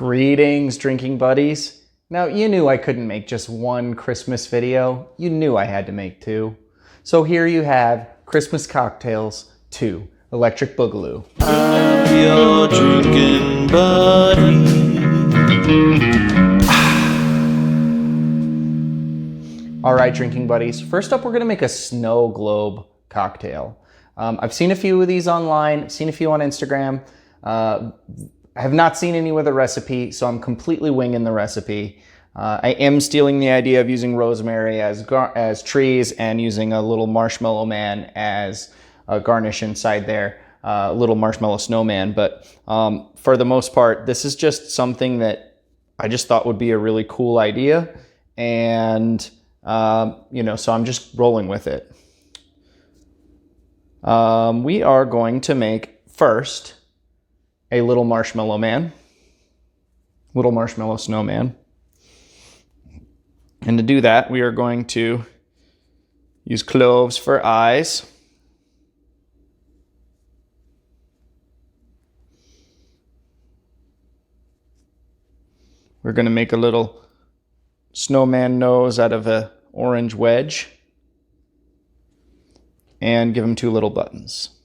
Greetings, drinking buddies. Now, you knew I couldn't make just one Christmas video. You knew I had to make two. So here you have Christmas Cocktails 2, Electric Boogaloo. I'm your drinking buddy. All right, drinking buddies. First up, we're gonna make a snow globe cocktail. I've seen a few of these online, I've seen a few on Instagram. I have not seen any with a recipe, so I'm completely winging the recipe. I am stealing the idea of using rosemary as trees and using a little marshmallow man as a garnish inside there, a little marshmallow snowman. But for the most part, this is just something that I just thought would be a really cool idea. And, so I'm just rolling with it. We are going to make first a little marshmallow man, little marshmallow snowman. And to do that, we are going to use cloves for eyes. We're going to make a little snowman nose out of an orange wedge and give him two little buttons.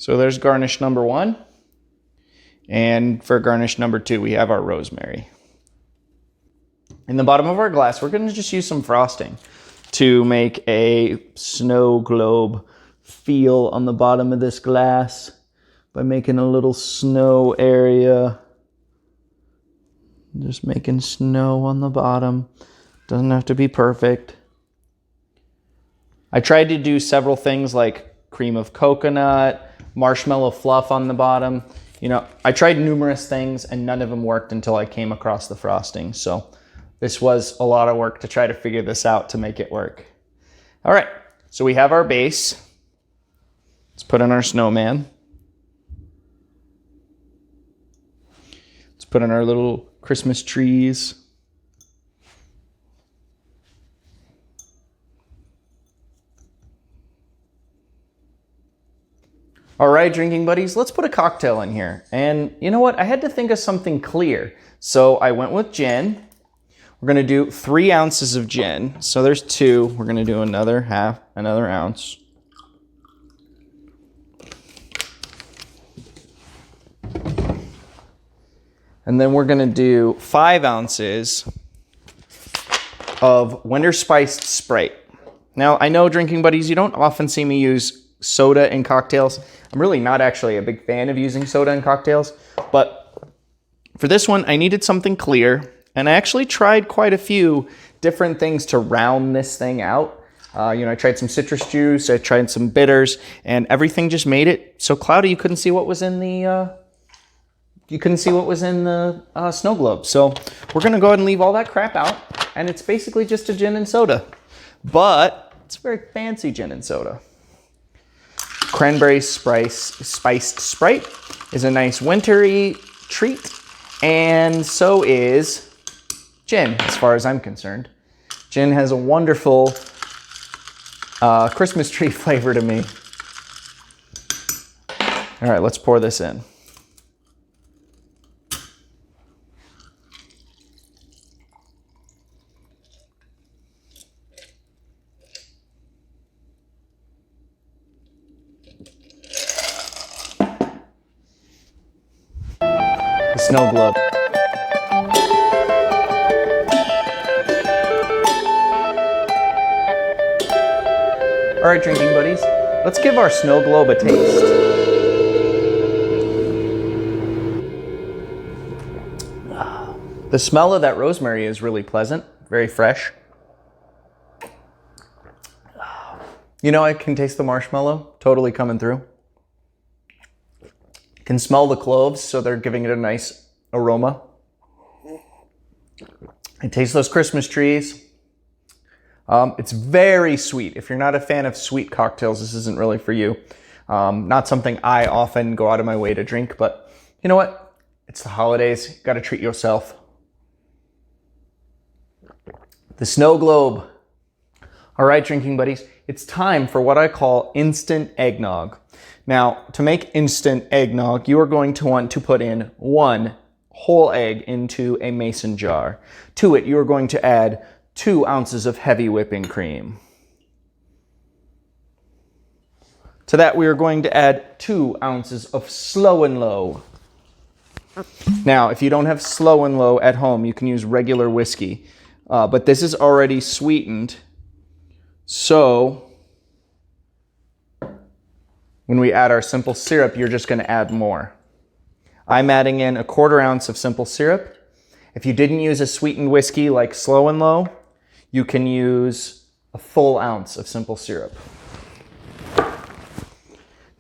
So there's garnish number 1. And for garnish number 2, we have our rosemary. In the bottom of our glass, we're going to just use some frosting to make a snow globe feel on the bottom of this glass by making a little snow area. Just making snow on the bottom. Doesn't have to be perfect. I tried to do several things like cream of coconut, marshmallow fluff on the bottom. I tried numerous things and none of them worked until I came across the frosting. So this was a lot of work to try to figure this out to make it work. All right, so we have our base. Let's put in our snowman. Let's put in our little Christmas trees. All right, drinking buddies, let's put a cocktail in here. And you know what? I had to think of something clear. So I went with gin. We're gonna do 3 ounces of gin. So there's 2. We're gonna do another ounce. And then we're gonna do 5 ounces of winter spiced Sprite. Now, I know, drinking buddies, you don't often see me use soda in cocktails. I'm really not actually a big fan of using soda in cocktails, but for this one, I needed something clear, and I actually tried quite a few different things to round this thing out. I tried some citrus juice, I tried some bitters, and everything just made it so cloudy you couldn't see what was in the snow globe. So we're gonna go ahead and leave all that crap out, and it's basically just a gin and soda, but it's a very fancy gin and soda. Cranberry spiced Sprite is a nice wintry treat, and so is gin, as far as I'm concerned. Gin has a wonderful Christmas tree flavor to me. All right, let's pour this in. Snow globe. All right, drinking buddies, let's give our snow globe a taste. The smell of that rosemary is really pleasant, very fresh. I can taste the marshmallow totally coming through. Can smell the cloves, so they're giving it a nice aroma. I taste those Christmas trees. It's very sweet. If you're not a fan of sweet cocktails, this isn't really for you. Not something I often go out of my way to drink, but you know what? It's the holidays. You gotta treat yourself. The snow globe. All right, drinking buddies, it's time for what I call instant eggnog. Now, to make instant eggnog, you are going to want to put in 1 whole egg into a mason jar. To it, you are going to add 2 ounces of heavy whipping cream. To that, we are going to add 2 ounces of slow and low. Now, if you don't have slow and low at home, you can use regular whiskey. But this is already sweetened. So when we add our simple syrup, you're just going to add more. I'm adding in 1/4 ounce of simple syrup. If you didn't use a sweetened whiskey like slow and low, you can use a full ounce of simple syrup.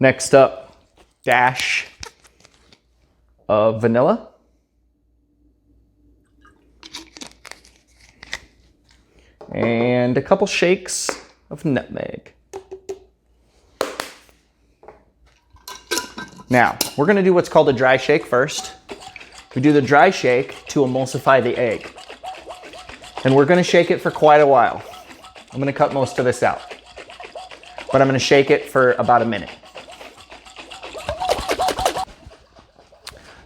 Next up, dash of vanilla. And a couple shakes of nutmeg. Now, we're going to do what's called a dry shake first. We do the dry shake to emulsify the egg. And we're going to shake it for quite a while. I'm going to cut most of this out. But I'm going to shake it for about a minute.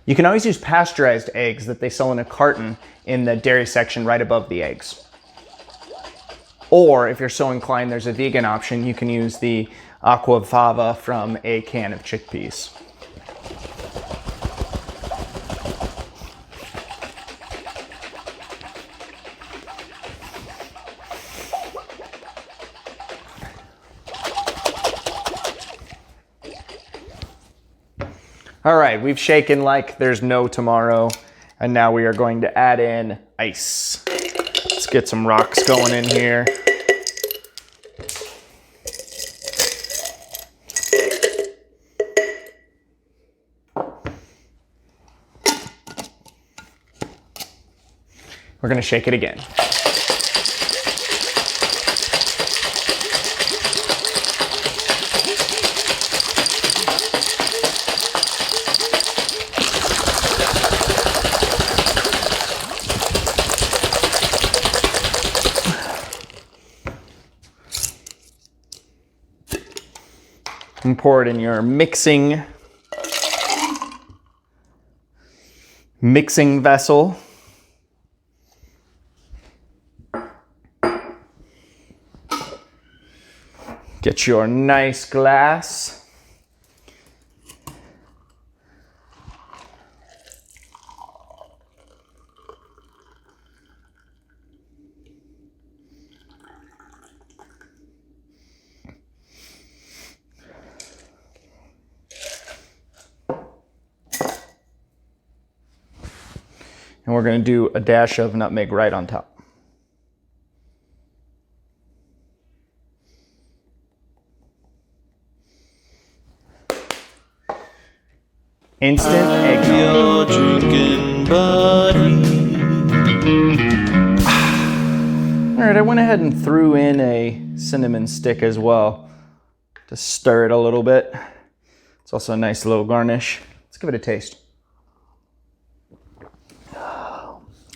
You can always use pasteurized eggs that they sell in a carton in the dairy section right above the eggs. Or if you're so inclined, there's a vegan option. You can use the aqua fava from a can of chickpeas. All right, we've shaken like there's no tomorrow, and now we are going to add in ice. Let's get some rocks going in here. We're going to shake it again. And pour it in your mixing vessel. Get your nice glass. And we're going to do a dash of nutmeg right on top. Instant eggnog. Your drinking buddy. All right, I went ahead and threw in a cinnamon stick as well to stir it a little bit. It's also a nice little garnish. Let's give it a taste.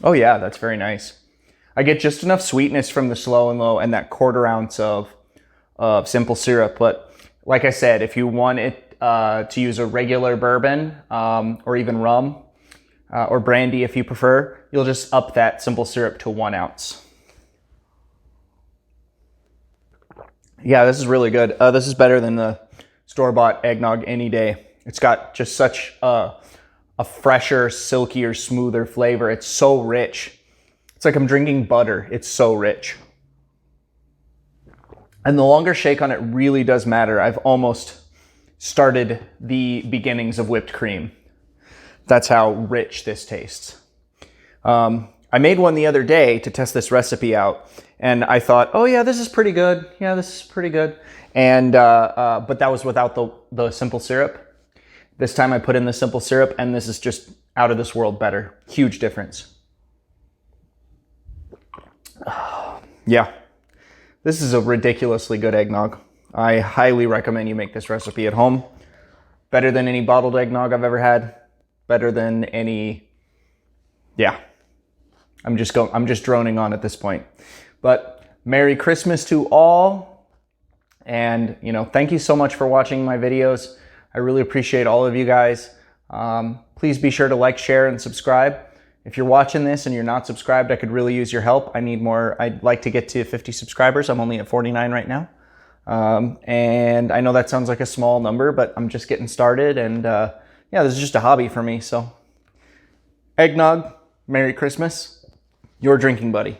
Oh yeah, that's very nice. I get just enough sweetness from the slow and low and that 1/4 ounce of simple syrup. But like I said, if you want it to use a regular bourbon or even rum or brandy if you prefer, you'll just up that simple syrup to 1 ounce. Yeah, this is really good. This is better than the store-bought eggnog any day. It's got just such a fresher, silkier, smoother flavor. It's so rich. It's like I'm drinking butter. It's so rich. And the longer shake on it really does matter. I've almost started the beginnings of whipped cream. That's how rich this tastes. I made one the other day to test this recipe out, and I thought, oh yeah, this is pretty good. Yeah, this is pretty good. And but that was without the simple syrup. This time I put in the simple syrup, and this is just out of this world better. Huge difference. Yeah, this is a ridiculously good eggnog. I highly recommend you make this recipe at home. Better than any bottled eggnog I've ever had. Better than any, yeah. I'm just droning on at this point. But Merry Christmas to all. And, you know, thank you so much for watching my videos. I really appreciate all of you guys. Please be sure to like, share, and subscribe. If you're watching this and you're not subscribed, I could really use your help. I need more. I'd like to get to 50 subscribers. I'm only at 49 right now. And I know that sounds like a small number, but I'm just getting started. And yeah, this is just a hobby for me. So, Eggnog, Merry Christmas, your drinking buddy.